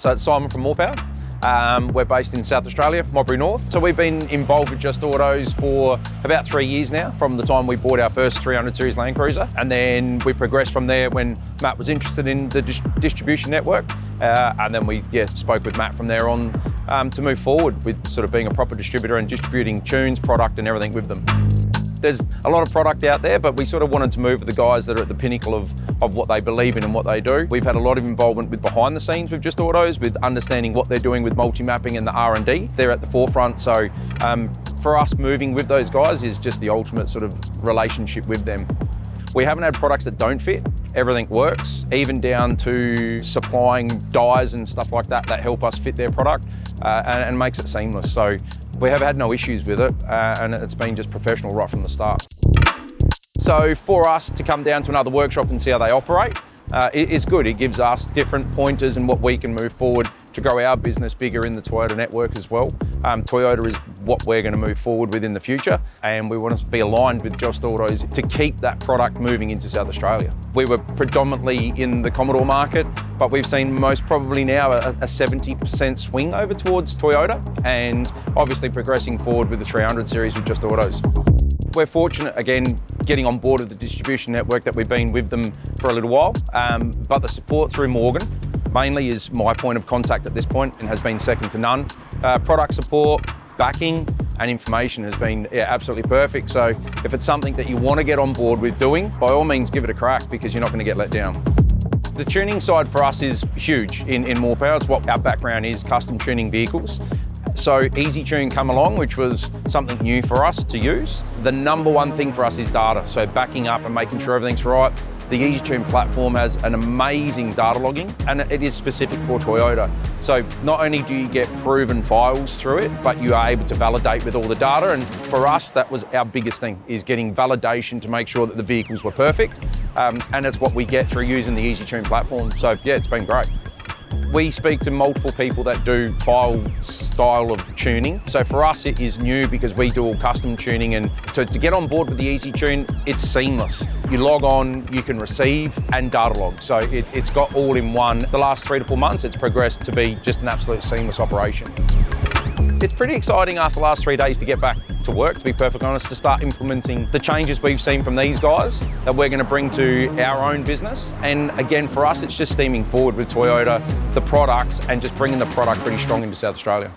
So it's Simon from Morpowa. We're based in South Australia, Morpowa North. So we've been involved with Just Autos for about 3 years now, from the time we bought our first 300 series Land Cruiser. And then we progressed from there when Matt was interested in the distribution network. And then we spoke with Matt from there on to move forward with sort of being a proper distributor and distributing tunes, product and everything with them. There's a lot of product out there, but we sort of wanted to move with the guys that are at the pinnacle of what they believe in and what they do. We've had a lot of involvement with behind the scenes with Just Autos, with understanding what they're doing with multi-mapping and the R&D. They're at the forefront, so for us, moving with those guys is just the ultimate sort of relationship with them. We haven't had products that don't fit. Everything works, even down to supplying dyes and stuff like that that help us fit their product and makes it seamless. So we have had no issues with it, and it's been just professional right from the start. So for us to come down to another workshop and see how they operate is good. It gives us different pointers and what we can move forward to grow our business bigger in the Toyota network as well. Toyota is what we're going to move forward with in the future, and we want to be aligned with Just Autos to keep that product moving into South Australia. We were predominantly in the Commodore market, but we've seen most probably now a 70% swing over towards Toyota, and obviously progressing forward with the 300 series with Just Autos. We're fortunate, again, getting on board with the distribution network that we've been with them for a little while, but the support through Morgan mainly is my point of contact at this point and has been second to none. Product support, backing and information has been absolutely perfect. So if it's something that you want to get on board with doing, by all means give it a crack, because you're not going to get let down. The tuning side for us is huge in Morpowa. It's what our background is, custom tuning vehicles. So Easy Tune come along, which was something new for us to use. The number one thing for us is data, so backing up and making sure everything's right. The Easy Tune platform has an amazing data logging, and it is specific for Toyota. So not only do you get proven files through it, but you are able to validate with all the data. And for us, that was our biggest thing, is getting validation to make sure that the vehicles were perfect. And it's what we get through using the Easy Tune platform. So yeah, it's been great. We speak to multiple people that do file style of tuning. So for us, it is new because we do all custom tuning. And so to get on board with the Easy Tune, it's seamless. You log on, you can receive and data log. So it's got all in one. The last 3 to 4 months, it's progressed to be just an absolute seamless operation. It's pretty exciting after the last 3 days to get back to work, to be perfectly honest, to start implementing the changes we've seen from these guys that we're going to bring to our own business. And again, for us, it's just steaming forward with Toyota, the products, and just bringing the product pretty strong into South Australia.